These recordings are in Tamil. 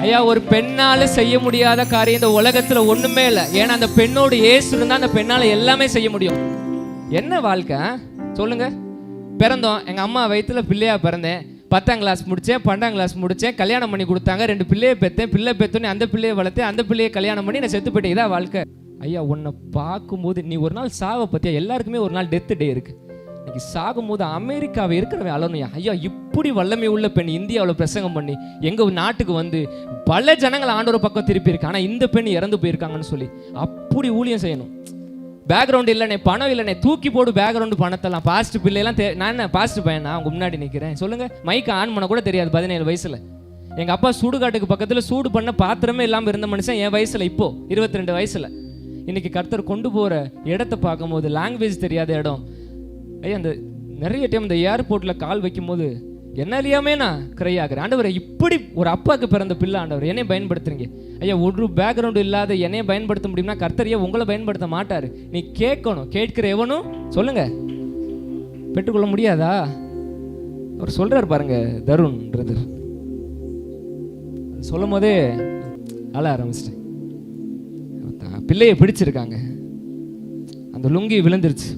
ஐயா, ஒரு பெண்ணால செய்ய முடியாத காரியம் இந்த உலகத்துல ஒண்ணுமே இல்லை. ஏன்னா அந்த பெண்ணோடு இயேசு இருந்தா அந்த பெண்ணால எல்லாமே செய்ய முடியும். என்ன வாழ்க்கை சொல்லுங்க. பிறந்தோம், எங்க அம்மா வயிற்றுல பிள்ளையா பிறந்தேன், 10ஆம் கிளாஸ் முடித்தேன், 12ஆம் கிளாஸ் முடித்தேன், கல்யாணம் பண்ணி கொடுத்தாங்க, 2 பிள்ளையை பெற்றேன், பிள்ளை பெற்றோன்னே அந்த பிள்ளையை வளர்த்தேன், அந்த பிள்ளையை கல்யாணம் பண்ணி நான் செத்து போயிட்டேன். இதான் வாழ்க்கை. ஐயா, உன்னை பார்க்கும்போது நீ ஒரு நாள் சாவை பற்றியா, எல்லாருக்குமே ஒரு நாள் டெத்து டே இருக்குது. இன்னைக்கு சாகும்போது அமெரிக்காவை இருக்கிறவன் அலனுயா. ஐயா, இப்படி வல்லமை உள்ள பெண் இந்தியாவில் பிரசங்கம் பண்ணி எங்கள் நாட்டுக்கு வந்து பல ஜனங்கள் ஆண்டோர பக்கம் திருப்பி இருக்கு. ஆனால் இந்த பெண் இறந்து போயிருக்காங்கன்னு சொல்லி அப்படி ஊழியம் செய்யணும். பேக்ரவுண்டு இல்லைண்ணே, பணம் இல்லைண்ணே, தூக்கி போடு பேக்ரவுண்டு பணத்தெல்லாம். பாஸ்ட் பிள்ளைலாம் நான் என்ன பாஸ்ட் பையனா அவங்க முன்னாடி நிற்கிறேன் சொல்லுங்கள். மைக்கு ஆன் பண்ண கூட தெரியாது 17 வயசில். எங்கள் அப்பா சுடுகாட்டுக்கு பக்கத்தில் சூடு பண்ண பாத்திரமே இல்லாமல் இருந்த மனுஷன் என் வயசில், இப்போது 22 வயசில். இன்னைக்கு கர்த்தர் கொண்டு போகிற இடத்த பார்க்கும்போது லாங்குவேஜ் தெரியாத இடம். ஐயா, அந்த நிறைய டைம் இந்த ஏர்போர்ட்டில் கால் வைக்கும்போது என்னாலேயாமே நான் கிரை ஆகிறேன். ஆண்டவரை, இப்படி ஒரு அப்பாவுக்கு பிறந்த பிள்ளை ஆண்டவர் என்னை பயன்படுத்துறீங்க. ஐயா, ஒரு பேக்ரவுண்டு இல்லாத என்னையை பயன்படுத்த முடியும்னா கர்த்தரையே உங்களை பயன்படுத்த மாட்டார். நீ கேட்கணும், கேட்கிற எவனும் சொல்லுங்க பெற்றுக்கொள்ள முடியாதா? அவர் சொல்றாரு பாருங்க, தருண்ன்றது சொல்லும் போதே அழ ஆரம்பிச்சிட்டேன். பிள்ளையை பிடிச்சிருக்காங்க, அந்த லுங்கி விழுந்துருச்சு.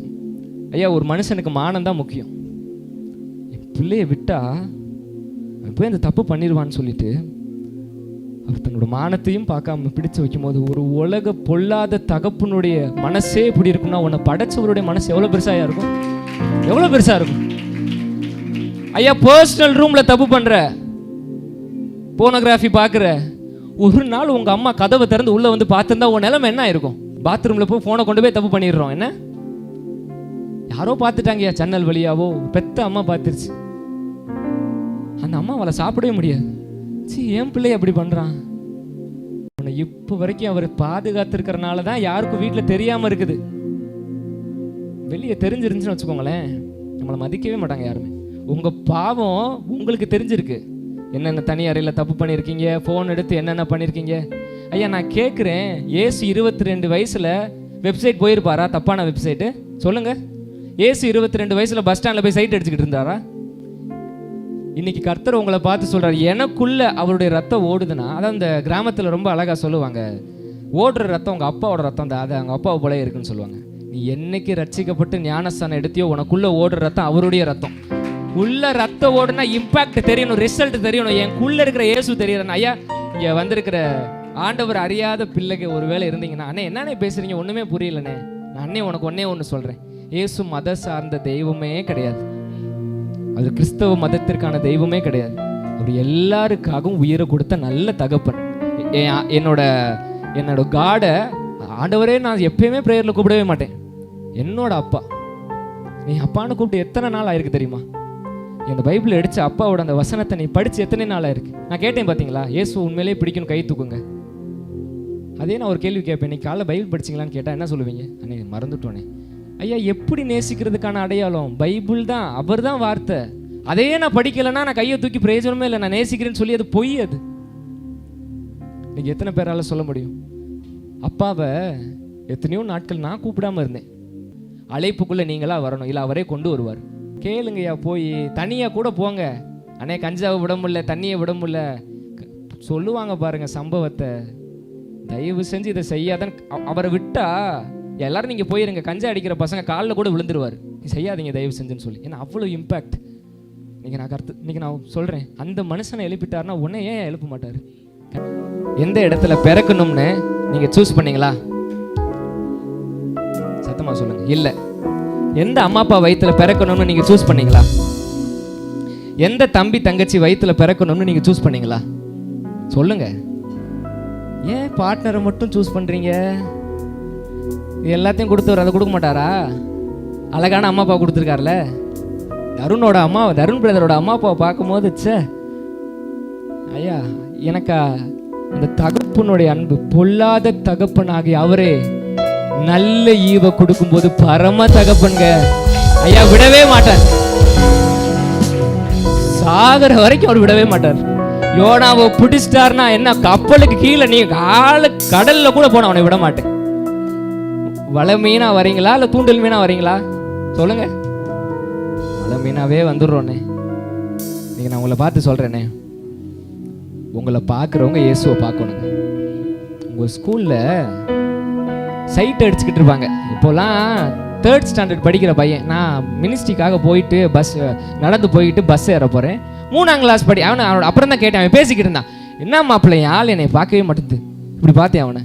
ஐயா, ஒரு மனுஷனுக்கு மானம் தான் முக்கியம். என் பிள்ளையை விட்டா அவன் போய் அந்த தப்பு பண்ணிடுவான்னு சொல்லிட்டு அவர் தன்னோட மானத்தையும் பார்க்காம பிடிச்சு வைக்கும் போது, ஒரு உலக பொல்லாத தகப்பனுடைய மனசே இப்படி இருக்கும்னா உன்னை படைச்சவருடைய மனசு எவ்வளோ பெருசாக இருக்கும், எவ்வளோ பெருசாக இருக்கும். ஐயா, பர்சனல் ரூம்ல தப்பு பண்ற, போனோகிராஃபி பார்க்குற, ஒரு நாள் உங்க அம்மா கதவை திறந்து உள்ள வந்து பார்த்துருந்தா உன் நிலைமை என்ன ஆயிருக்கும்? பாத்ரூம்ல போய் போனை கொண்டு போய் தப்பு பண்ணிடுறோம். என்ன யாரோ பார்த்துட்டாங்கய்யா, ஜன்னல் வழியாவோ, பெத்த அம்மா பார்த்துருச்சு. அந்த அம்மா அவளை சாப்பிடவே முடியாது. என் பிள்ளை அப்படி பண்றான். உன்னை இப்போ வரைக்கும் அவர் பாதுகாத்திருக்கிறனால தான் யாருக்கும் வீட்டில் தெரியாம இருக்குது. வெளியே தெரிஞ்சிருந்துச்சுன்னு வச்சுக்கோங்களேன், நம்மளை மதிக்கவே மாட்டாங்க யாருமே. உங்க பாவம் உங்களுக்கு தெரிஞ்சிருக்கு. என்னென்ன தனி அறையில் தப்பு பண்ணியிருக்கீங்க, ஃபோன் எடுத்து என்னென்ன பண்ணியிருக்கீங்க. ஐயா, நான் கேட்குறேன், ஏசு 22 வயசுல வெப்சைட் போயிருப்பாரா? தப்பான வெப்சைட்டு சொல்லுங்க. ஏசு 22 வயசுல பஸ் ஸ்டாண்டில் போய் சைட் அடிச்சுக்கிட்டு இருந்தாரா? இன்னைக்கு கர்த்தர் உங்களை பார்த்து சொல்றாரு, எனக்குள்ள அவருடைய ரத்தம் ஓடுதுன்னா, அதான் இந்த கிராமத்தில் ரொம்ப அழகா சொல்லுவாங்க, ஓடுற ரத்தம் உங்க அப்பாவோட ரத்தம் தான், அது அவங்க அப்பாவை போல இருக்குன்னு சொல்லுவாங்க. நீ என்னைக்கு ரட்சிக்கப்பட்டு ஞானஸ்தானம் எடுத்தியோ உனக்குள்ள ஓடுற ரத்தம் அவருடைய ரத்தம். உள்ள ரத்தம் ஓடுனா இம்பாக்ட் தெரியணும், ரிசல்ட் தெரியணும். எனக்குள்ள இருக்கிற இயேசு தெரியறேன். ஐயா, இங்க வந்திருக்கிற ஆண்டவர் அறியாத பிள்ளைக்கு ஒரு வேளை இருந்தீங்கன்னா, அண்ணே என்னன்னே பேசுறீங்க, ஒண்ணுமே புரியலண்ணே. நான் அண்ணே உனக்கு ஒன்று சொல்றேன், இயேசு மத சார்ந்த தெய்வமே கிடையாது, அது கிறிஸ்தவ மதத்திற்கான தெய்வமே கிடையாது. அவர் எல்லாருக்காகவும் உயிரை கொடுத்த நல்ல தகப்பன். என்னோட காடை ஆண்டவரே நான் எப்பயுமே ப்ரேயரில் கூப்பிடவே மாட்டேன். என்னோட அப்பா, நீ அப்பான்னு கூப்பிட்டு எத்தனை நாள் ஆயிருக்கு தெரியுமா? இந்த பைபிள் அடிச்ச அப்பாவோட அந்த வசனத்தை நீ படிச்சு எத்தனை நாள் ஆயிருக்கு? நான் கேட்டேன் பார்த்தீங்களா, இயேசு உண்மையிலே பிடிக்கணும், கை தூக்குங்க. அதே நான் ஒரு கேள்வி கேட்பேன், நீ காலைல பைபிள் படிச்சிங்களான்னு கேட்டால் என்ன சொல்லுவீங்க? அண்ணே மறந்துட்டோனே. ஐயா, எப்படி நேசிக்கிறதுக்கான அடையாளம் பைபிள் தான், அவர் தான் வார்த்தை. அதையே நான் படிக்கலைன்னா நான் கையை தூக்கி பிரயோஜனமே இல்லை. நான் நேசிக்கிறேன்னு சொல்லி அது பொய். அது நீங்கள் எத்தனை பேரால சொல்ல முடியும்? அப்பாவை எத்தனையோ நாட்கள் நான் கூப்பிடாம இருந்தேன். அழைப்புக்குள்ளே நீங்களா வரணும், இல்லை அவரே கொண்டு வருவார். கேளுங்கய்யா, போய் தனியாக கூட போங்க. அண்ணே கஞ்சாவை விட முடியல, தண்ணியை விட முடியல சொல்லுவாங்க பாருங்க சம்பவத்தை. தயவு செஞ்சு இதை செய்யாதான். அவரை விட்டா எல்லாரும் நீங்கள் போயிருங்க, கஞ்சா அடிக்கிற பசங்க காலில் கூட விழுந்துருவார், செய்யாதீங்க தயவு செஞ்சுன்னு சொல்லி. ஏன்னா அவ்வளோ இம்பேக்ட். இன்னைக்கு நான் சொல்கிறேன், அந்த மனுஷனை எழுப்பிட்டாருன்னா உன்னை ஏன் எழுப்ப மாட்டார்? எந்த இடத்துல பிறக்கணும்னு நீங்கள் சூஸ் பண்ணீங்களா? சத்தமாக சொல்லுங்க. இல்லை. எந்த அம்மா அப்பா வயிற்றுல பிறக்கணும்னு நீங்கள் சூஸ் பண்ணீங்களா? எந்த தம்பி தங்கச்சி வயிற்றுல பிறக்கணும்னு நீங்கள் சூஸ் பண்ணீங்களா? சொல்லுங்க. ஏன் பார்ட்னரை மட்டும் சூஸ் பண்ணுறீங்க? எல்லாத்தையும் கொடுத்தவர் அதை கொடுக்க மாட்டாரா? அழகான அம்மா அப்பா கொடுத்துருக்காருல. தருண் பிரதரோட அம்மா அப்பாவை பார்க்கும்போது ஐயா, எனக்கா அந்த தகப்பனுடைய அன்பு, பொல்லாத தகப்பனாகி அவரே நல்ல ஈவை கொடுக்கும்போது பரம தகப்பன்க ஐயா விடவே மாட்டார். சாகர வரைக்கும் அவர் விடவே மாட்டார். யோனாவை பிடிச்சிட்டாருன்னா என்ன, கப்பலுக்கு கீழே நீ கடல்ல கூட போன அவனை விட மாட்டேன். வலை மீனா வரீங்களா இல்லை தூண்டில் மீனா வரீங்களா? சொல்லுங்க. வலை மீனாவே வந்துடுறோண்ணே. நீங்கள் நான் உங்களை பார்த்து சொல்கிறேனே, உங்களை பார்க்குறவங்க இயேசுவை பார்க்கணுங்க. உங்கள் ஸ்கூலில் சைட் அடிச்சுக்கிட்டு இருப்பாங்க. இப்போலாம் 3rd ஸ்டாண்டர்ட் படிக்கிற பையன், நான் மினிஸ்ட்ரிக்காக போயிட்டு நடந்து போயிட்டு பஸ் ஏற போகிறேன். 3ஆம் கிளாஸ் அவனோட அப்புறம் தான் கேட்டேன். அவன் பேசிக்கிட்டு இருந்தான், என்ன மாப்பிள்ளை ஆள் என்னை பார்க்கவே மாட்டேது. இப்படி பார்த்தேன், அவனை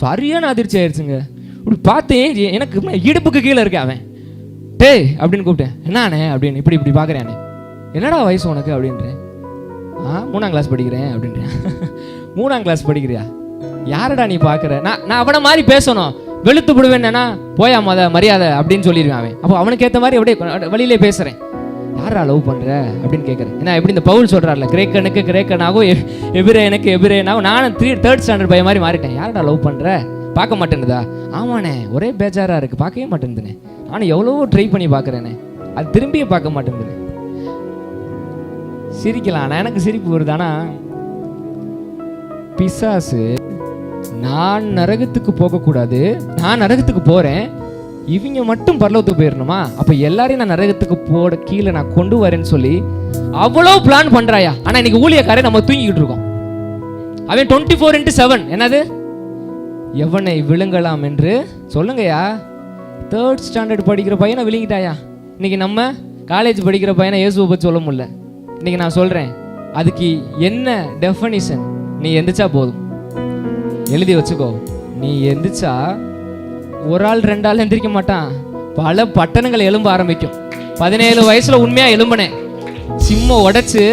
சரியான அதிர்ச்சி ஆயிடுச்சுங்க. இப்படி பார்த்தேன், எனக்கு இடுப்புக்கு கீழே இருக்கேன். அவன் டேய் அப்படின்னு கூப்பிட்டேன், என்னானே அப்படின்னு. இப்படி பார்க்குறேன், என்னடா வயசு உனக்கு அப்படின்றேன். 3ஆம் கிளாஸ் படிக்கிறேன் அப்படின்றேன். 3ஆம் கிளாஸ் படிக்கிறியா? யாரடா நீ பார்க்குற? நான் அவனை மாதிரி பேசணும், வெளுத்து விடுவேன்னா போயா மரியாதை அப்படின்னு சொல்லிடுவேன் அவன். அப்போ அவனுக்கு ஏற்ற மாதிரி அப்படியே வழியிலே பேசுகிறேன். யாரா லவ் பண்ணுற அப்படின்னு கேட்குறேன். ஏன்னா எப்படி இந்த பவுல் சொல்கிறார்ல, கிரேக்கனுக்கு கிரேக்கனாகும் எபிரேனுக்கு எபிரேனாகும். நானும் 3rd ஸ்டாண்டர்ட் பையன் மாதிரி மாறிட்டேன். யாரடா லவ் பண்ணுற? பார்க்க மாட்டேன்னுதா? ஆமாண்ணே, ஒரே பேஜாராக இருக்குது, பார்க்கவே மாட்டேங்குதுண்ணே. ஆனால் எவ்வளவோ ட்ரை பண்ணி பார்க்குறேனே, அது திரும்பியே பார்க்க மாட்டேங்குதுண்ணே. சிரிக்கலாம், ஆனால் எனக்கு சிரிப்பு வருதானா, பிசாசு நான் நரகத்துக்கு போகக்கூடாது, நான் நரகத்துக்கு போகிறேன், இவங்க மட்டும் பரலோகத்துக்கு போயிடணுமா, அப்போ எல்லாரையும் நான் நரகத்துக்கு போட கீழே நான் கொண்டு வரேன்னு சொல்லி அவ்வளோ பிளான் பண்ணுறாயா. ஆனால் இன்னைக்கு ஊழியக்காரே நம்ம தூங்கிக்கிட்டு இருக்கோம். அவன் 24/7 என்னது எவனை விழுங்கலாம் என்று சொல்லுங்கய்யா. 3rd ஸ்டாண்டர்ட் படிக்கிற பையனை விழுங்கிட்டாயா. இன்னைக்கு நம்ம காலேஜ் படிக்கிற பையனை இயேசுவை பற்றி சொல்ல முடியல. இன்னைக்கு நான் சொல்கிறேன், அதுக்கு என்ன டெஃபனிஷன்? நீ எந்திரிச்சா போதும், எழுதி வச்சுக்கோ. நீ எந்திரிச்சா ஒரு ஆள் 2 ஆள் எந்திரிக்க மாட்டான், பல பட்டணங்கள் எழும்ப ஆரம்பிக்கும். 17 வயசுல உண்மையா எழும்பினேன், சிம்ம உடைச்சு.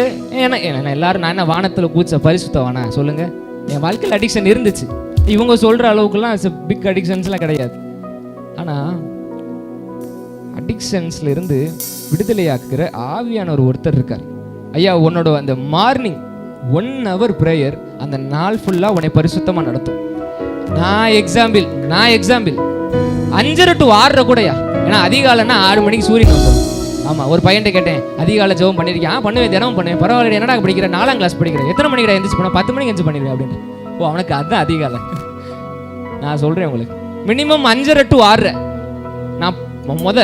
ஏன்னா எல்லாரும் நான் என்ன வானத்தில் கூச்ச பரிசுத்தவானா சொல்லுங்க? என் வாழ்க்கையில் அடிக்ஷன் இருந்துச்சு. இவங்க சொல்ற அளவுக்குலாம் பிக் அடிக்ஷன்ஸ்லாம் கிடையாது. ஆனால் அடிக்ஷன்ஸ்ல இருந்து விடுதலையாக்குற ஆவியான ஒருத்தர் இருக்கார். ஐயா, உன்னோட அந்த மார்னிங் 1 hour ப்ரேயர் அந்த நாள் ஃபுல்லாக உன்னை பரிசுத்தமாக நடத்தும். நான் எக்ஸாம்பிள் 5:30 to 6:30 கூடயா. ஏன்னா அதிகாலைன்னா 6 மணிக்கு சூரியன் வந்துடும். ஆமாம், ஒரு பையன்ட்ட கேட்டேன், அதிகாலை ஜெபம் பண்ணியிருக்கேன். பண்ணுவேன், தினமும் பண்ணுவேன். பரவாயில்ல, என்னடா படிக்கிற? 4ஆம் கிளாஸ் படிக்கிறேன். எத்தனை மணிக்கு எந்திரிச்சு போனால்? 10 மணிக்கு எந்திரிச்சு பண்ணிடுவேன் அப்படின்னு. ஓ, அவனுக்கு அதுதான் அதிகாலை. நான் சொல்கிறேன் உங்களுக்கு, மினிமம் 5:30 to 6:30. நான் முத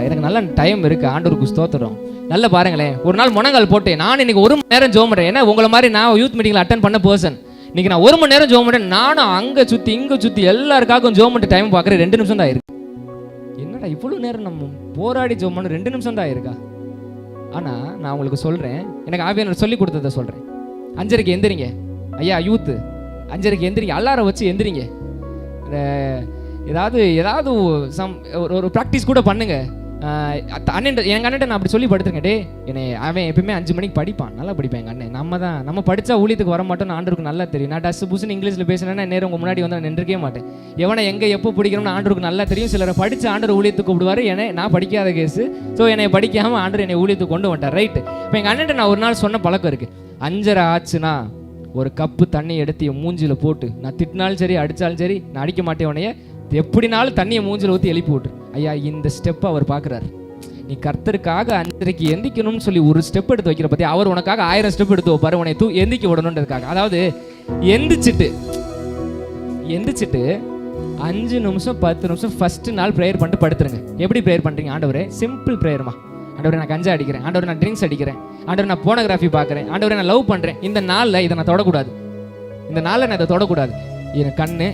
எனக்கு நல்ல டைம் இருக்குது, ஆண்டவருக்கு ஸ்தோத்திரம். நல்லா பாருங்களேன், ஒரு நாள் முனங்கால் போட்டு நான் இன்னைக்கு 1 மணி நேரம் ஜெபம் பண்ணுறேன். ஏன்னா உங்களை மாதிரி நான் யூத் மீட்டிங்கில் அட்டன் பண்ண பர்சன். இன்னைக்கு நான் 1 மணி நேரம் ஜெபம் பண்ணுறேன். நானும் அங்கே சுற்றி இங்கே சுற்றி எல்லாருக்காகவும் ஜெபம் பண்ணிட்டு டைம் பார்க்குறேன். 2 நிமிஷம் தான் இருக்கு. என்னடா இவ்வளோ நேரம் நம்ம போராடி ஜெபம் பண்ண 2 நிமிஷம் தான் இருக்கா? ஆனால் நான் உங்களுக்கு சொல்கிறேன், எனக்கு ஆவியானவர் சொல்லி கொடுத்ததை சொல்கிறேன். 5:30 எந்திரிங்க ஐயா, யூத்து 5:30 எந்திரிங்க, அலாரம் வச்சு எந்திரிங்க. ஏதாவது ஒரு ப்ராக்டிஸ் கூட பண்ணுங்க. எங்கள் அண்ணன் நான் அப்படி சொல்லி படுத்துருக்கேன். டே என்னை அவன் எப்பயுமே 5 மணிக்கு படிப்பான், நல்லா படிப்பேன் எங்கள் அண்ணன். நம்ம படித்தா ஊழியத்துக்கு வர மாட்டோம்னு ஆண்டருக்கு நல்லா தெரியும். நான் டஸ்ட் புஸ்ன்னு இங்கிலீஷில் பேசினேன்னா நேரம் உங்கள் முன்னாடி வந்து நான் நின்றுக்கவே மாட்டேன். எவனை எங்கே எப்போ பிடிக்கணும்னு ஆண்டருக்கு நல்லா தெரியும். சிலரை படித்து ஆண்டர் ஊழியத்துக்கு கூப்பிடுவார். நான் படிக்காத கேஸு. ஸோ என்னை படிக்காமல் ஆண்டர் என்னை ஊழியத்துக்கு கொண்டு வந்துட்டார். ரைட்டு. இப்போ எங்கள் அண்ணன் நான் ஒரு நாள் சொன்ன பழக்கம் இருக்குது. 5:30 ஆச்சுன்னா ஒரு கப்பு தண்ணி எடுத்து என் மூஞ்சியில் போட்டு, நான் திட்டினாலும் சரி அடித்தாலும் சரி, நான் அடிக்க மாட்டேன் உனைய, எப்படினாலும் தண்ணியை மூஞ்சில் ஊற்றி எழுப்பி விட்டுரு. ஐயா, இந்த ஸ்டெப்பை அவர் பார்க்குறாரு. நீ கர்த்தருக்காக 5:30 எந்திக்கணும்னு சொல்லி ஒரு ஸ்டெப் எடுத்து வைக்கிற பற்றி அவர் உனக்காக 1000 ஸ்டெப் எடுத்து வைப்பாரு, உன்னை எந்திக்க விடணுன்றதுக்காக. அதாவது எந்திரிச்சிட்டு 5 நிமிஷம் 10 நிமிஷம் ஃபஸ்ட்டு நாள் ப்ரேயர் பண்ணிட்டு படுத்துருங்க. எப்படி ப்ரேயர் பண்ணுறீங்க? ஆண்டவரே, சிம்பிள் ப்ரேயர்மா. ஆண்டவரே, நான் கஞ்சா அடிக்கிறேன். ஆண்டவரே, நான் ட்ரிங்க்ஸ் அடிக்கிறேன். ஆண்டவரே, நான் போனோகிராஃபி பார்க்குறேன். ஆண்டவரே, நான் லவ் பண்ணுறேன். இந்த நாளில் இதை நான் தொடக்கூடாது. இந்த நாளில் நான் இதை தொடக்கூடாது. என் கண்ணு,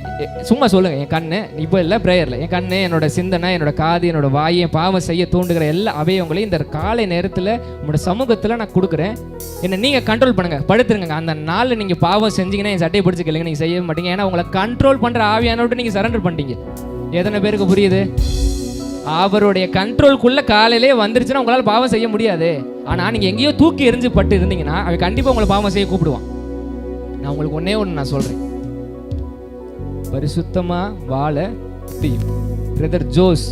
சும்மா சொல்லுங்க, என் கண்ணு இப்போ இல்லை ப்ரேயரில், என் கண்ணு, என்னோட சிந்தனை, என்னோட காது, என்னோட வாய், என் பாவம் செய்ய தூண்டுகிற எல்லா அவயவங்களையும் இந்த காலை நேரத்தில் உங்களோட சமூகத்தில் நான் கொடுக்குறேன். என்னை நீங்கள் கண்ட்ரோல் பண்ணுங்கள், படுத்துருங்க. அந்த நாளில் நீங்கள் பாவம் செஞ்சீங்கன்னா என் சட்டையை பிடிச்சி கேளுங்க, நீங்கள் செய்ய மாட்டீங்க. ஏன்னா உங்களை கண்ட்ரோல் பண்ணுற ஆவியானோட நீங்கள் சரண்டர் பண்ணிட்டீங்க. எத்தனை பேருக்கு புரியுது? அவருடைய கண்ட்ரோல்குள்ளே காலையிலே வந்துருச்சுன்னா உங்களால் பாவம் செய்ய முடியாது. ஆனால் நீங்கள் எங்கேயோ தூக்கி எரிஞ்சு பட்டு இருந்தீங்கன்னா அவன் கண்டிப்பாக உங்களை பாவம் செய்ய கூப்பிடுவான். நான் உங்களுக்கு ஒன்று நான் சொல்கிறேன், பரிசுத்தமாக வாழ பிரதர் ஜோஸ்,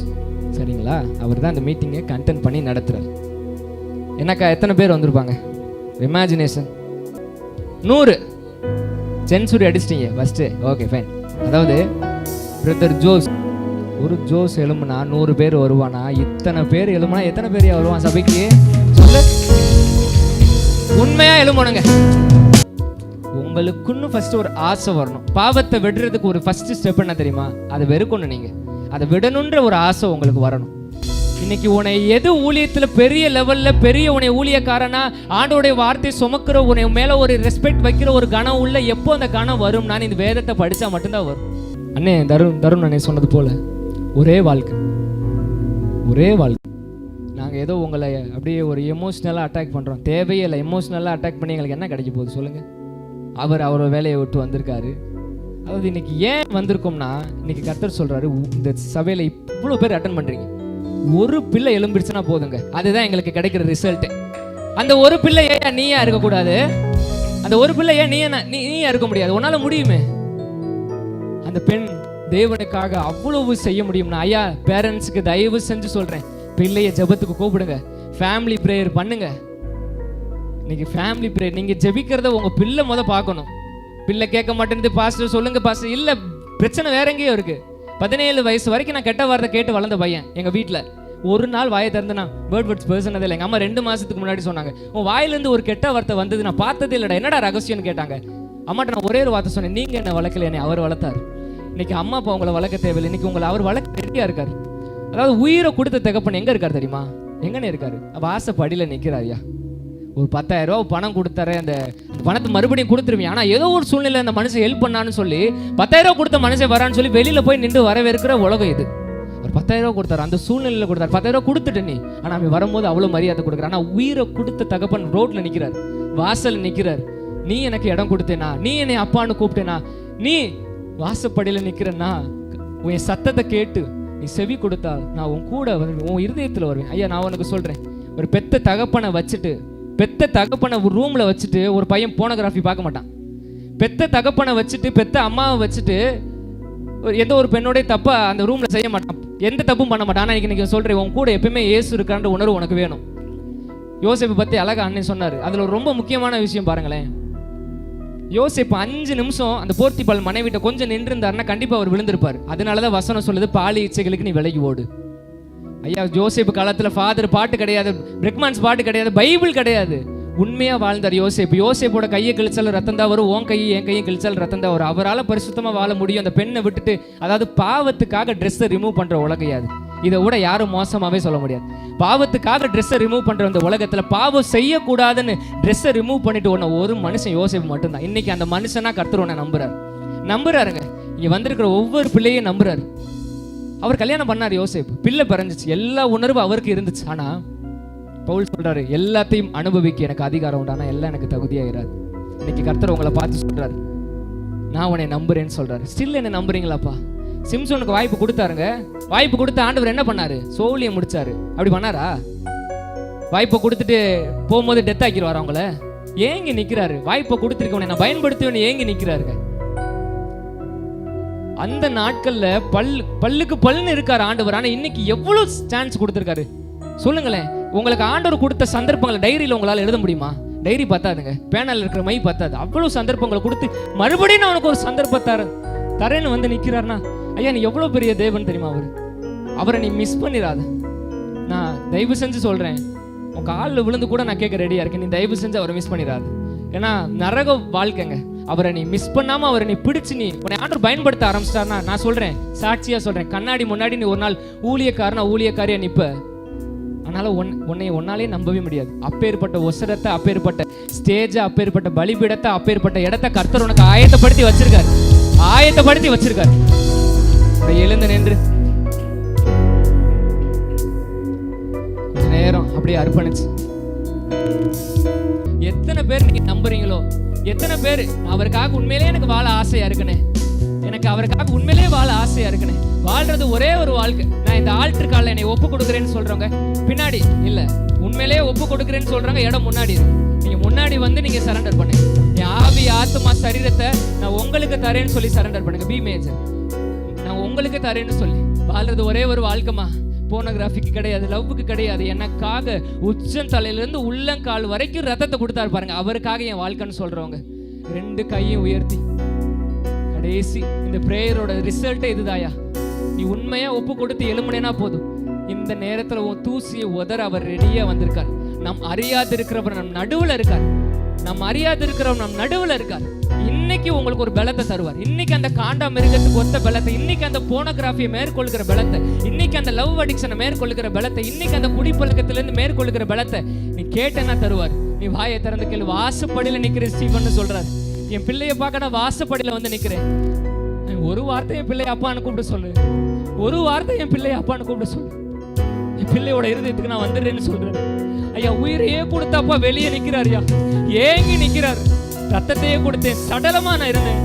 சரிங்களா? அவர் தான் இந்த மீட்டிங்கை கண்டென்ட் பண்ணி நடத்துகிறார். என்னக்கா எத்தனை பேர் வந்திருப்பாங்க? இமேஜினேஷன் 100 சென்சுரி அடிச்சிட்டிங்க ஃபஸ்ட்டு. Okay, fine. அதாவது பிரதர் ஜோஸ், ஒரு ஜோஸ் எழும்புனா 100 பேர் வருவானா? இத்தனை பேர் எழும்புனா எத்தனை பேர் வருவான் சபைக்கு? சொல்லு, உண்மையாக எழும்பணுங்க. உங்களுக்குன்னு ஃபர்ஸ்ட் ஒரு ஆசை வரணும். பாவத்தை விடுறதுக்கு ஒரு ஃபர்ஸ்ட் ஸ்டெப் என்ன தெரியுமா? அதை வெறுக்கணும். நீங்கள் அதை விடணுன்ற ஒரு ஆசை உங்களுக்கு வரணும். இன்னைக்கு உன்னை எது ஊழியத்துல பெரிய லெவல்ல பெரிய உன்னை ஊழியக்காரனா ஆண்டோடைய வார்த்தை சுமக்கிற உன்னை மேல ஒரு ரெஸ்பெக்ட் வைக்கிற ஒரு கணம் உள்ள எப்போ அந்த கணம் வரும்? நான் இந்த வேதத்தை படிச்சா மட்டும்தான் வரும். அண்ணே தருண் அண்ணே சொன்னது போல ஒரே வாழ்க்கை. நாங்கள் ஏதோ உங்களை அப்படியே ஒரு எமோஷ்னலாக அட்டாக் பண்ணுறோம். தேவையே இல்லை. எமோஷ்னலாக அட்டாக் பண்ணி எங்களுக்கு என்ன கிடைக்க போகுது சொல்லுங்கள்? அவரோட வேலையை விட்டு வந்திருக்காரு. அதாவது இன்னைக்கு ஏன் வந்திருக்கோம்னா, இன்னைக்கு கர்த்தர் சொல்கிறாரு, இந்த சபையில் இவ்வளோ பேர் அட்டன் பண்ணுறீங்க, ஒரு பிள்ளை எழும்பிடுச்சுன்னா போதுங்க, அதுதான் எங்களுக்கு கிடைக்கிற ரிசல்ட்டு. அந்த ஒரு பிள்ளை ஏன் நீயா இருக்கக்கூடாது? அந்த ஒரு பிள்ளை ஏன் நீயா இருக்க முடியாது? உன்னால் முடியுமே. அந்த பெண் தேவனுக்காக அவ்வளவு செய்ய முடியும்னா, ஐயா பேரண்ட்ஸுக்கு தயவு செஞ்சு சொல்கிறேன், பிள்ளைய ஜெபத்துக்கு கூப்பிடுங்க, ஃபேமிலி ப்ரேயர் பண்ணுங்க. இன்னைக்கு ஃபேமிலி ப்ரேயர் நீங்கள் ஜெபிக்கிறத உங்கள் பிள்ளை பார்க்கணும். பிள்ளை கேட்க மாட்டேங்குது பாஸ்டர் சொல்லுங்க பாஸ்டர். இல்லை, பிரச்சனை வேற எங்கேயோ இருக்குது. 17 வயசு வரைக்கும் நான் கெட்ட வார்த்தை கேட்டு வளர்ந்த பையன். எங்கள் வீட்டில் ஒரு நாள் வாயை திறந்து நான் வேர்ட்ஸ் பேசுனதே இல்லை. எங்கள் அம்மா 2 மாதத்துக்கு முன்னாடி சொன்னாங்க, உன் வாயிலேருந்து ஒரு கெட்ட வார்த்தை வந்தது நான் பார்த்ததே இல்லைடா, என்னடா ரகசியம்னு கேட்டாங்க. அம்மாட்ட நான் ஒரே ஒரு வார்த்தை சொன்னேன், நீங்கள் என்ன வளர்க்கல, என்னை அவர் வளர்த்தார். இன்னைக்கு அம்மா அப்பா உங்களை வளர்க்க தேவையில்லை, இன்னைக்கு உங்களை அவர் வளர்க்க ரெடியாக இருக்காரு. அதாவது உயிரை கொடுத்த தகப்பன் எங்கே இருக்கார் தெரியுமா? எங்கன்னு இருக்காரு? வாசப்படியில் நிற்கிறாரியா. ஒரு 10,000 ரூபா பணம் கொடுத்தாரு, அந்த பணத்தை மறுபடியும் கொடுத்துருவீங்க. ஆனால் ஏதோ ஒரு சூழ்நிலை அந்த மனுஷன் ஹெல்ப் பண்ணான்னு சொல்லி 10,000 ரூபா கொடுத்த மனுஷன் வரான்னு சொல்லி வெளியில் போய் நின்று வரவேற்கிற உலகம் இது. அவர் 10,000 ரூபா கொடுத்தாரு, அந்த சூழ்நிலையில் கொடுத்தாரு. 10,000 ரூபா கொடுத்துட்டு நீ, ஆனால் அவன் வரும்போது அவ்வளோ மரியாதை கொடுக்குறாரு. ஆனால் உயிரை கொடுத்த தகப்பன் ரோட்டில் நிற்கிறார், வாசல் நிற்கிறார். நீ எனக்கு இடம் கொடுத்தேனா, நீ என்னை அப்பான்னு கூப்பிட்டேனா, நீ வாசப்படியில் நிற்கிறேன்னா, உன் சத்தத்தை கேட்டு நீ செவி கொடுத்தால் நான் உன் கூட வருவேன், உன் இருதயத்தில் வருவேன். ஐயா நான் உனக்கு சொல்கிறேன், ஒரு பெத்த தகப்பனை வச்சுட்டு, பெத்த தகப்பனை ஒரு ரூமில் வச்சுட்டு ஒரு பையன் போனோகிராஃபி பார்க்க மாட்டான். பெத்த தகப்பனை வச்சுட்டு, பெத்த அம்மாவை வச்சுட்டு எந்த ஒரு பெண்ணோடைய தப்பை அந்த ரூமில் செய்ய மாட்டான், எந்த தப்பும் பண்ண மாட்டான். ஆனால் இன்னைக்கு சொல்கிறேன், உன் கூட எப்பயுமே இயேசு இருக்கான்ற உணர்வு உனக்கு வேணும். யோசேப்பை பற்றி அழகா அண்ணன் சொன்னார். அதில் ஒரு ரொம்ப முக்கியமான விஷயம் பாருங்களேன். யோசேப்பு 5 நிமிஷம் அந்த போர்த்திபால் மனைவிட்ட கொஞ்சம் நின்றுருந்தாருன்னா கண்டிப்பாக அவர் விழுந்திருப்பார். அதனாலதான் வசனம் சொல்லுது, பாலி இச்சைகளுக்கு நீ விலகி ஓடு. ஐயா யோசேப்பு காலத்தில் ஃபாதர் பாட்டு கிடையாது, பிரெக்மான்ஸ் பாட்டு கிடையாது, பைபிள் கிடையாது. உண்மையா வாழ்ந்தார் யோசேப்பு. யோசேப்போட கையை கிழிச்சாலும் ரத்தம் தான் வரும், உன் கையை என் கையை கிழிச்சாலும் ரத்தம் தான் வரும். அவரால் பரிசுத்தமாக வாழ முடியும். அந்த பெண்ணை விட்டுட்டு, அதாவது பாவத்துக்காக ட்ரெஸ்ஸை ரிமூவ் பண்ணுற உலகையாது. இதை விட யாரும் மோசமாகவே சொல்ல முடியாது. பாவத்துக்காக ட்ரெஸ்ஸை ரிமூவ் பண்ணுற அந்த உலகத்தில் பாவம் செய்யக்கூடாதுன்னு ட்ரெஸ்ஸை ரிமூவ் பண்ணிட்டு ஒன்று ஒரு மனுஷன் யோசேப்பு மட்டும்தான். இன்னைக்கு அந்த மனுஷனா கர்த்தர் உன்னை நம்புறாருங்க. இங்கே வந்திருக்கிற ஒவ்வொரு பிள்ளையும் நம்புறாரு. அவர் கல்யாணம் பண்ணார் யோசேப்பு, பிள்ளை பிறந்துச்சு, எல்லா உணர்வும் அவருக்கு இருந்துச்சு. ஆனால் பவுல் சொல்றாரு, எல்லாத்தையும் அனுபவிக்க எனக்கு அதிகாரம் உண்டு, ஆனால் எல்லாம் எனக்கு தகுதியாகிறாது. இன்னைக்கு கர்த்தர் உங்களை பார்த்து சொல்றாரு, நான் உன்னை நம்புறேன்னு சொல்றாரு. ஸ்டில் என்ன நம்புறீங்களாப்பா? சிம்சோனுக்கு வாய்ப்பு கொடுத்தாருங்க. வாய்ப்பு கொடுத்த ஆண்டவர் என்ன பண்ணாரு? சோழியை முடிச்சாரு. அப்படி பண்ணாரா? வாய்ப்பை கொடுத்துட்டு போகும்போது டெத் ஆக்கிடுவார் அவங்கள. ஏங்கி நிற்கிறாரு? வாய்ப்பை கொடுத்துருக்கவனை நான் பயன்படுத்துவேன்னு ஏங்கி நிற்கிறாருங்க. அந்த நாட்கள்ல பல்லுக்கு பல்லுன்னு இருக்காரு ஆண்டவர். ஆனால் இன்னைக்கு எவ்வளோ சான்ஸ் கொடுத்துருக்காரு சொல்லுங்களேன். உங்களுக்கு ஆண்டவர் கொடுத்த சந்தர்ப்பங்களை டைரியில் உங்களால் எழுத முடியுமா? டைரி பத்தாதுங்க, பேனல் இருக்கிற மை பத்தாது. அவ்வளோ சந்தர்ப்பங்களை கொடுத்து மறுபடியும் நான் உனக்கு ஒரு சந்தர்ப்பம் தரேன்னு வந்து நிற்கிறாருன்னா, ஐயா நீ எவ்வளோ பெரிய தேவன் தெரியுமா? அவரை நீ மிஸ் பண்ணிடாத. நான் தயவு செஞ்சு சொல்கிறேன், உன் காலில் விழுந்து கூட நான் கேட்க ரெடியாக இருக்கேன், நீ தயவு செஞ்சு அவரை மிஸ் பண்ணிடாது. ஏன்னா நரக வாழ்க்கைங்க. அவரை நீ மிஸ் பண்ணாமல் அவரை நீ பிடிச்சி நீ உன்னை ஆண்டவர் பயன்படுத்த ஆரம்பிச்சிட்டாருன்னா, நான் சொல்கிறேன், சாட்சியாக சொல்கிறேன், கண்ணாடி முன்னாடி நீ ஒரு நாள் ஊழியக்காரியா நிற்ப. அதனால உன்னாலே நம்பவே முடியாது. அப்பேற்பட்ட ஒசரத்தை, அப்பேற்பட்ட ஸ்டேஜை, அப்பேற்பட்ட பலிபீடத்தை, அப்பேற்பட்ட இடத்தை கர்த்தர் உனக்கு ஆயத்தப்படுத்தி வச்சிருக்காரு. எழுந்து நின்று கொஞ்ச நேரம் அப்படியே அர்ப்பணிச்சு, எத்தனை பேர் நீங்க நம்புறீங்களோ, எத்தனை பேர் அவருக்காக உண்மையிலே எனக்கு வாழ ஆசையா இருக்குன்னு, எனக்கு அவருக்காக உண்மையிலே வாழ ஆசையா இருக்குன்னு, வாழ்றது ஒரே ஒரு வாழ்க்கை, நான் இந்த ஆல்டர் காலில் என்னை ஒப்பு கொடுக்குறேன்னு சொல்றவங்க பின்னாடி இல்ல, உண்மையிலே ஒப்பு கொடுக்குறேன்னு சொல்றாங்க இடம் முன்னாடி இருக்கு. நீங்க முன்னாடி வந்து நீங்க சரண்டர் பண்ணுங்க. என் ஆவி, ஆத்மா, சரீரத்தை நான் உங்களுக்கு தரேன்னு சொல்லி சரண்டர் பண்ணுங்க. பி மேஜர், நான் உங்களுக்கு தரேன்னு சொல்லி. வாழ்றது ஒரே ஒரு வாழ்க்கைமா. போனோகிராஃபிக்கு கிடையாது, லவ்வுக்கு கிடையாது. எனக்காக உச்சம் தலையிலிருந்து உள்ளங்கால் வரைக்கும் ரத்தத்தை கொடுத்தாரு பாருங்க. அவருக்காக என் வாழ்க்கைன்னு சொல்றவங்க 2 கையும் உயர்த்தி கடைசி இந்த பிரேயரோட ரிசல்ட்டே இதுதாயா. நீ உண்மையா ஒப்பு கொடுத்து எழுமுனேனா போதும். இந்த நேரத்துல உன் தூசியை உதற அவர் ரெடியா வந்திருக்கார். நம் அறியாது இருக்கிறவர் நம் நடுவில் இருக்கார். இன்னைக்கு உங்களுக்கு ஒரு பலத்தை தருவார். இன்னைக்கு அந்த காண்டா மிருகத்துக்கு ஒத்த பலத்தை, இன்னைக்கு அந்த போனோகிராஃபியை மேற்கொள்கிற பலத்தை, இன்னைக்கு அந்த லவ் அடிக்ஷனை மேற்கொள்கிற பலத்தை, இன்னைக்கு அந்த குடிப்பழக்கத்திலிருந்து மேற்கொள்கிற பலத்தை நீ கேட்டேன்னா தருவார். நீ வாயை திறந்து கேளு. வாசப்படியில நிக்கிற ஸ்டீவன் சொல்றாரு, என் பிள்ளைய பார்க்க நான் வாசப்படியில வந்து நிக்கிறேன். ஒரு வார்த்தை என் பிள்ளைய அப்பான்னு கூப்பிட சொல்லு, ஒரு வார்த்தை என் பிள்ளைய அப்பான்னு கூப்பிட சொல்லு, என் பிள்ளையோட இருதயத்துக்கு நான் வந்துடுறேன்னு சொல்றேன். ஐயா, உயிரையே கொடுத்தப்பா வெளியே நிக்கிறார். ஐயா ஏங்கி நிக்கிறார். ரத்தத்தையே கொடுத்தேன், சடலமா நான் இருந்தேன்,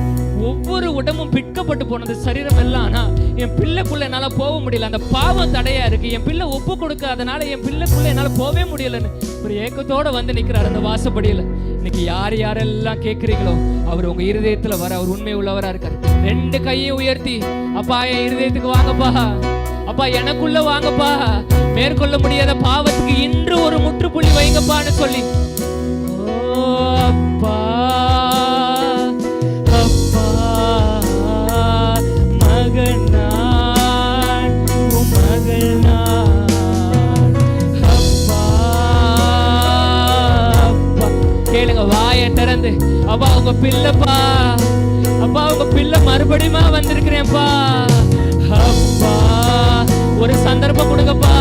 ஒவ்வொரு உடம்பும் பிட்கப்பட்டு போனது சரீரம் எல்லாம். ஆனா என் பிள்ளைக்குள்ள என்னால போக முடியல, அந்த பாவம் தடையா இருக்கு, என் பிள்ளை ஒப்பு கொடுக்க, அதனால என் பிள்ளைக்குள்ள என்னால போகவே முடியலன்னு ஒரு ஏக்கத்தோட வந்து நிக்கிறார் அந்த வாசப்படியில. இன்னைக்கு யார் யாரெல்லாம் கேட்கிறீங்களோ அவர் உங்க இருதயத்துல வர அவர் உண்மை உள்ளவரா இருக்காரு. 2 கையை உயர்த்தி, அப்பா என் இருதயத்துக்கு வாங்கப்பா, அப்பா எனக்குள்ள வாங்கப்பா, மேற்கொள்ள முடியாத பாவத்துக்கு இன்று ஒரு முற்றுப்புள்ளி வைங்கப்பான்னு சொல்லி, அப்பா அப்பா மகன் நான், மகள் நான், அப்பா அப்பா கேளுங்க வாயை திறந்து, அப்பா உங்க பிள்ளைப்பா, அப்பா உங்க பிள்ளை மறுபடியுமா வந்திருக்கிறேன்ப்பா, அப்பா ஒரு சந்தர்ப்பம் கொடுங்கப்பா,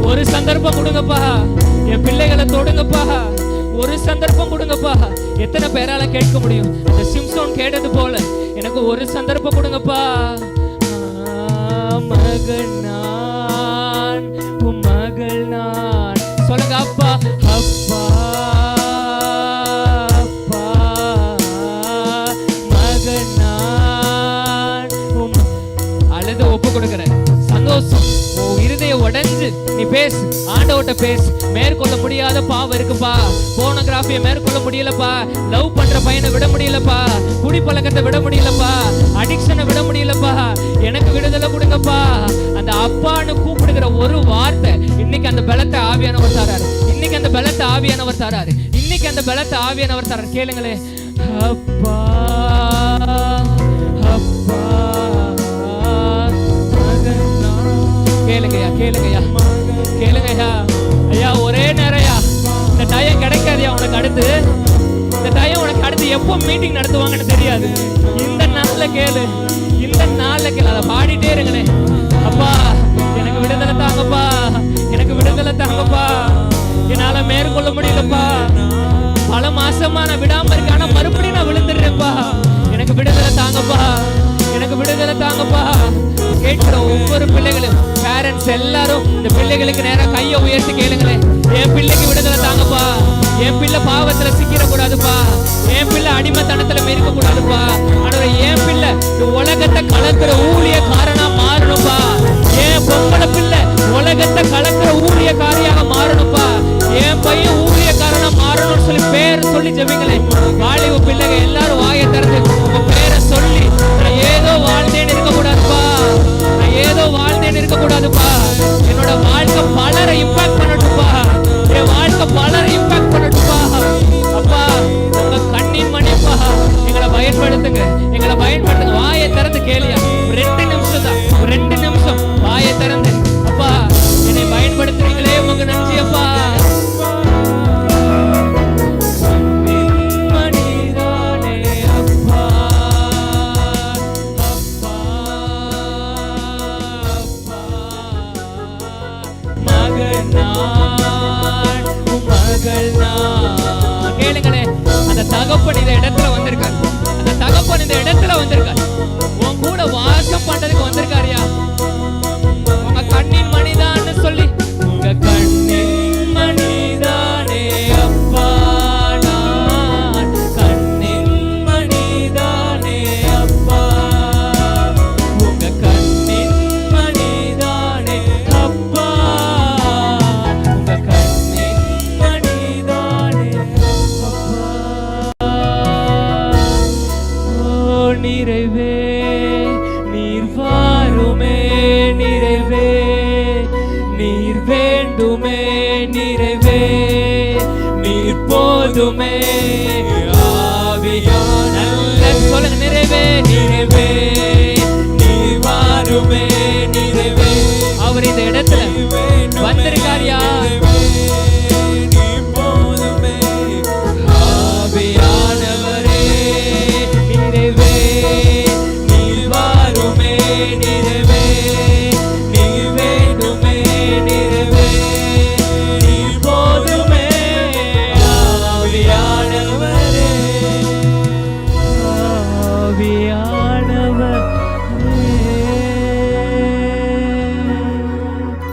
ஒரு சந்தர்ப்பம் கொடுங்கப்பா, என் பிள்ளைகளை தொடுங்கப்பா, ஒரு சந்தர்ப்பம் கொடுங்கப்பா. எத்தனை பேரால கேட்க முடியும்? அந்த சிம்சோன் கேட்டது போல எனக்கு ஒரு சந்தர்ப்பம் கொடுங்கப்பா. மகன் நான், உன் மகள் நான், சொல்லுங்க அப்பா அப்பா அப்பா மகன் நான். அழுது ஒப்பு கொடுக்கிறேன். சந்தோஷம் இருதய உடைஞ்சு நீ பேசு, ஆண்டவர்ட்ட பேசு. மேற்கொள்ள முடியாத பாவம் இருக்குப்பா, போனோகிராஃபியை மேற்கொள்ள முடியலப்பா, லவ் பண்ற பையனை விட முடியலப்பா, குடி பழக்கத்தை விட முடியலப்பா, அடிக்ஷனை விட முடியலப்பா, எனக்கு விடுதலை கொடுங்கப்பா. அந்த அப்பான்னு கூப்பிடுகிற ஒரு வார்த்தை இன்னைக்கு அந்த பலத்தை ஆவியானவர் தராரு, இன்னைக்கு அந்த பலத்தை ஆவியானவர் தராரு, இன்னைக்கு அந்த பலத்தை ஆவியானவர் தராரு. கேளுங்களே, அப்பா அப்பா கேளுங்கய்யா கேளுங்கய்யா கேளுங்கய்யா. ஐயா ஒரே நேரையா இந்த டயம் கிடைக்காதுயா உனக்கு. அடுத்து இந்த டயம் உனக்கு அடுத்து எப்போ மீட்டிங் நடத்துவாங்கன்னு தெரியாது. இந்த நாள்ல கேளு, இந்த நாள்ல கேளு. அதை பாடிட்டே இருங்களே, அப்பா எனக்கு விடுதலை தாங்கப்பா, எனக்கு விடுதலை தாங்கப்பா, என்னால மேற்கொள்ள முடியலப்பா, பல மாசமா நான் விடாம இருக்கேன், ஆனா மறுபடியும் நான் விழுந்துடுறேன்ப்பா, எனக்கு விடுதலை தாங்கப்பா, எனக்கு விடுதலை தாங்கப்பா. கேட்கிற ஒவ்வொரு பிள்ளைகளும், பேரண்ட்ஸ் எல்லாரும் இந்த பிள்ளைகளுக்கு நேரம் கையை உயர்த்தி கேளுங்களேன், என் பிள்ளைக்கு விடுதலை தாங்கப்பா, என் பிள்ளை பாவத்துல சிக்கிட கூடாதுப்பா, என் பிள்ளை அடிமைத்தனத்துல மிதிக்க கூடாதுப்பா, ஆனா என் பிள்ளை இந்த உலகத்தை கலக்கிற ஊழியக்காரனா மாறணும்பா, என் பொம்பளை பிள்ளை உலகத்தை கலக்கிற ஊழியக்காரியாக மாறணும்பா, என் பையன் ஊழியக்காரனா மாறணும்னு சொல்லி பேர் சொல்லி ஜெபிங்களேன். வாலிப பிள்ளைங்க எல்லாரும் வாயை திறந்து உங்க பேரை சொல்லி, நான் ஏதோ வாழ்ந்தேன்னு இருக்கக்கூடாதுப்பா, நான் ஏதோ வாழ்ந்தேன்னு இருக்கக்கூடாதுப்பா, என்னோட வாழ்க்கை பலரை இம்பாக்ட் பண்ணட்டும்பா, என் வாழ்க்கை பலரை இம்பாக்ட் பண்ணட்டும்பா. அப்பா உங்க கண்ணின் மணிப்பா, எங்களை பயன்படுத்துங்க, எங்களை பயன்படுத்துங்க. வாயை திறந்து கேளியா, 2 நிமிஷம் தான், 2 நிமிஷம் வாயை திறந்து, அப்பா என்னை பயன்படுத்துறீங்களே உங்க நன்றி அப்பா. கேளுங்களே, அந்த தகப்பன் இந்த இடத்துல வந்திருக்காரு, அந்த தகப்பன் இந்த இடத்துல வந்திருக்காரு, உன் கூட வாசம் பண்றதுக்கு வந்திருக்காருயா. உங்க கண்ணின் மணிதான்னு சொல்லி, உங்க கண்ணின் மணிதானே அப்பா நான், கண்ணின் மணிதானே அப்பா, உங்க கண்ணின் மணிதானே அப்பா, உங்க கண்ணின் மணிதானே அப்பா. நிறைவே நீர் வாருமே, நிறைவே நீர் வேண்டுமே, நிறைவே நீர் போதுமே,